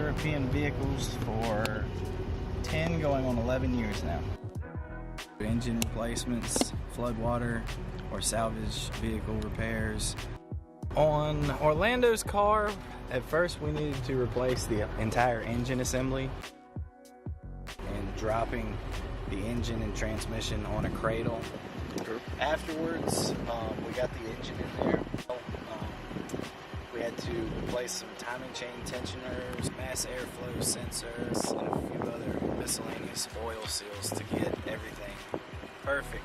European vehicles for 10 going on 11 years now. Engine replacements, floodwater or salvage vehicle repairs. On Orlando's car, at first we needed to replace the entire engine assembly and dropping the engine and transmission on a cradle. Afterwards, we got the engine in there. We had to replace some timing chain tensioners, mass airflow sensors, and a few other miscellaneous oil seals to get everything perfect.